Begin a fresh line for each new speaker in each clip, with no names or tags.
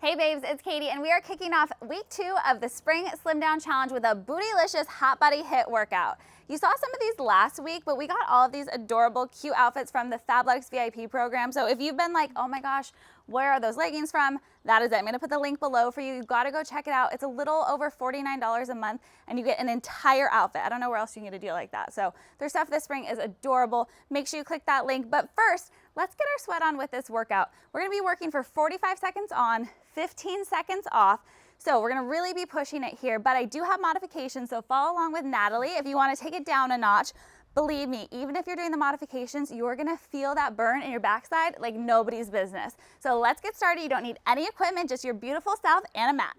Hey babes, it's Katie and we are kicking off week 2 of the Spring Slim Down Challenge with a Bootylicious Hot Body HIIT workout. You saw some of these last week, but we got all of these adorable, cute outfits from the Fabletics VIP program. So if you've been like, oh my gosh, where are those leggings from? That is it. I'm gonna put the link below for you. You've gotta go check it out. It's a little over $49 a month and you get an entire outfit. I don't know where else you can get a deal like that. So their stuff this spring is adorable. Make sure you click that link. But first, let's get our sweat on with this workout. We're gonna be working for 45 seconds on, 15 seconds off. So we're gonna really be pushing it here, but I do have modifications, so follow along with Natalie if you wanna take it down a notch. Believe me, even if you're doing the modifications, you're gonna feel that burn in your backside like nobody's business. So let's get started. You don't need any equipment, just your beautiful self and a mat.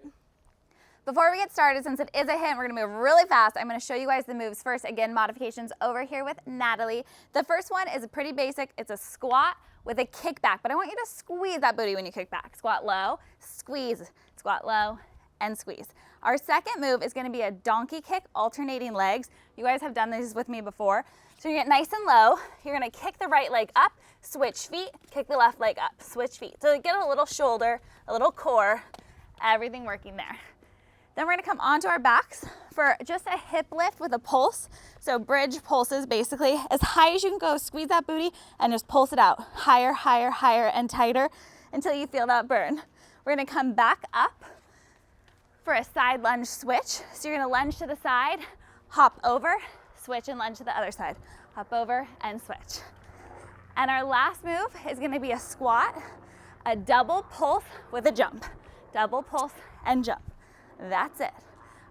Before we get started, since it is a HIIT, we're gonna move really fast. I'm gonna show you guys the moves first. Again, modifications over here with Natalie. The first one is pretty basic. It's a squat with a kickback, but I want you to squeeze that booty when you kick back. Squat low, squeeze, squat low, and squeeze. Our second move is gonna be a donkey kick, alternating legs. You guys have done these with me before. So you get nice and low. You're gonna kick the right leg up, switch feet, kick the left leg up, switch feet. So you get a little shoulder, a little core, everything working there. Then we're gonna come onto our backs for just a hip lift with a pulse. So bridge pulses basically. As high as you can go, squeeze that booty and just pulse it out. Higher, higher, higher, and tighter until you feel that burn. We're gonna come back up for a side lunge switch. So you're gonna lunge to the side, hop over, switch and lunge to the other side. Hop over and switch. And our last move is gonna be a squat, a double pulse with a jump. Double pulse and jump. That's it.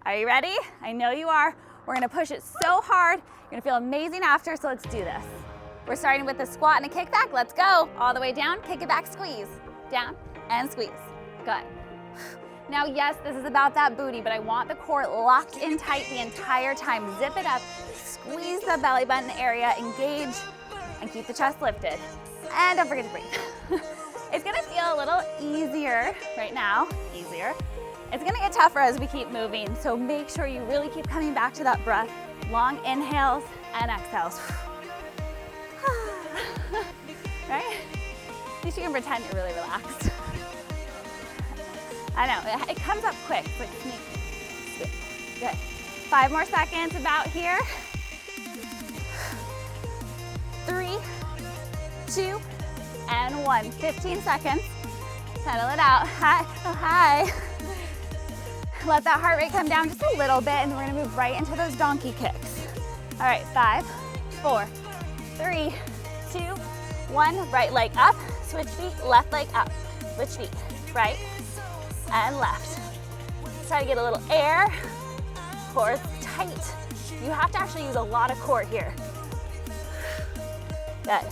Are you ready? I know you are. We're gonna push it so hard. You're gonna feel amazing after, so let's do this. We're starting with a squat and a kickback. Let's go. All the way down, kick it back, squeeze. Down and squeeze. Good. Now, yes, this is about that booty, but I want the core locked in tight the entire time. Zip it up, squeeze the belly button area, engage, and keep the chest lifted. And don't forget to breathe. It's gonna feel a little easier right now, easier. It's gonna get tougher as we keep moving, so make sure you really keep coming back to that breath. Long inhales and exhales. Right? At least you can pretend you're really relaxed. I know, it comes up quick, but sneaky. Good. 5 more seconds about here. 3, 2, and 1. 15 seconds. Settle it out. Hi, oh hi. Let that heart rate come down just a little bit, and we're gonna move right into those donkey kicks. All right, 5, 4, 3, 2, 1. Right leg up, switch feet, left leg up. Switch feet, right and left. Try to get a little air. Core tight. You have to actually use a lot of core here. Good.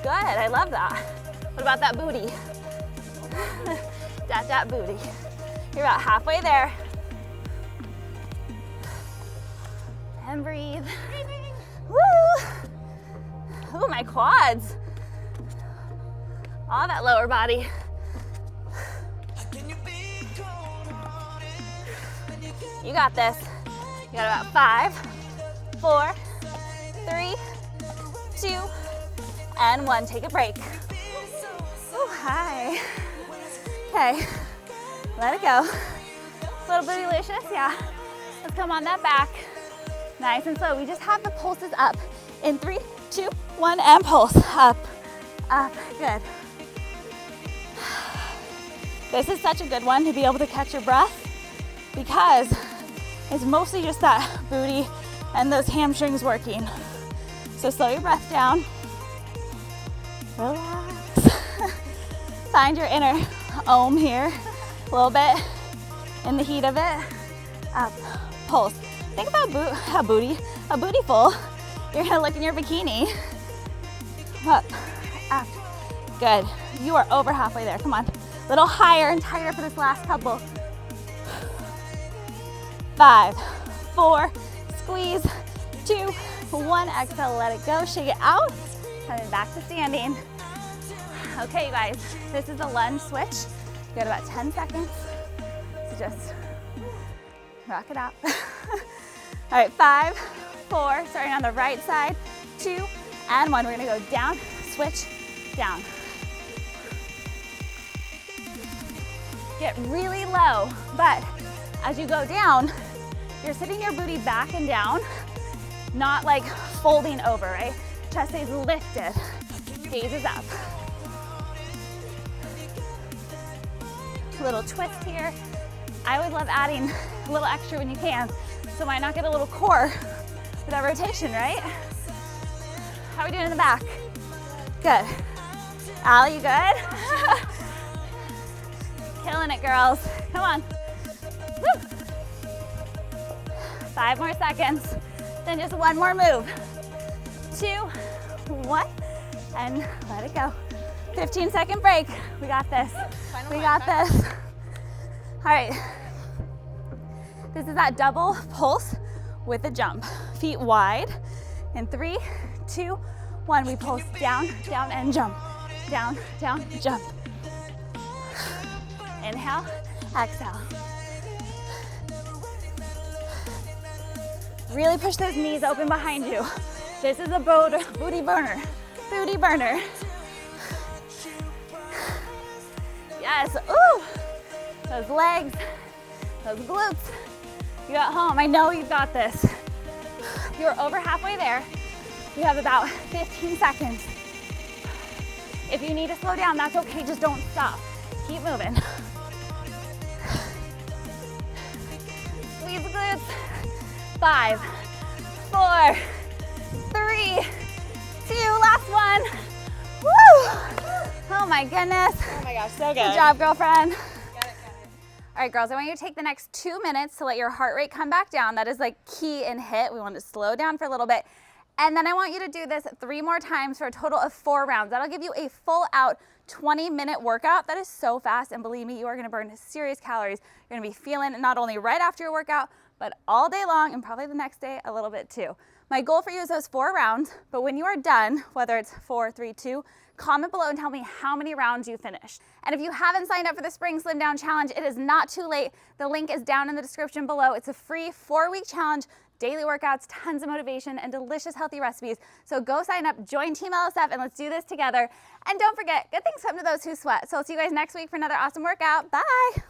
Good, I love that. What about that booty? that booty. You're about halfway there. And breathe. Woo! Ooh, my quads. All that lower body. You got this. You got about 5, 4, 3, 2, and 1. Take a break. Oh, hi. Okay, let it go. A little bootylicious, yeah. Let's come on that back. Nice and slow. We just have the pulses up. In 3, 2, 1, and pulse. Up, up, good. This is such a good one to be able to catch your breath because it's mostly just that booty and those hamstrings working. So slow your breath down. Relax. Find your inner Om here a little bit in the heat of it. Up, pulse. Think about a booty full. You're gonna look in your bikini. Up, up. Good. You are over halfway there. Come on. A little higher and tighter for this last couple. 5, 4, squeeze, 2, 1, exhale, let it go, shake it out, coming back to standing. Okay, you guys, this is a lunge switch. You got about 10 seconds, so just rock it out. All right, 5, 4, starting on the right side, 2, and 1. We're gonna go down, switch, down. get really low, but as you go down, you're sitting your booty back and down, not like folding over, right? Chest stays lifted, gaze is up. Little twist here. I always love adding a little extra when you can, so why not get a little core for that rotation, right? How are we doing in the back? Good. Allie, you good? Killing it, girls. Come on. Woo. 5 more seconds. Then just one more move. 2, 1, and let it go. 15-second break. We got this. We got this. All right. This is that double pulse with a jump. Feet wide. In 3, 2, 1. We pulse down, down, and jump. Down, down, jump. Inhale, exhale. Really push those knees open behind you. This is a booty burner. Booty burner. Yes, ooh. Those legs, those glutes. You at home, I know you've got this. You're over halfway there. You have about 15 seconds. If you need to slow down, that's okay, just don't stop. Keep moving. Squeeze the glutes. 5, 4, 3, 2, last one. Woo! Oh my goodness.
Oh my gosh, so good.
Good job, girlfriend.
Got it.
All right, girls, I want you to take the next 2 minutes to let your heart rate come back down. That is like key in HIIT. We want to slow down for a little bit. And then I want you to do this 3 more times for a total of 4 rounds. That'll give you a full out 20-minute workout. That is so fast, and believe me, you are gonna burn serious calories. You're gonna be feeling it not only right after your workout, but all day long, and probably the next day a little bit too. My goal for you is those 4 rounds, but when you are done, whether it's 4, 3, 2, comment below and tell me how many rounds you finished. And if you haven't signed up for the Spring Slim Down Challenge, it is not too late. The link is down in the description below. It's a free 4-week challenge, daily workouts, tons of motivation, and delicious healthy recipes. So go sign up, join Team LSF, and let's do this together. And don't forget, good things come to those who sweat. So I'll see you guys next week for another awesome workout. Bye.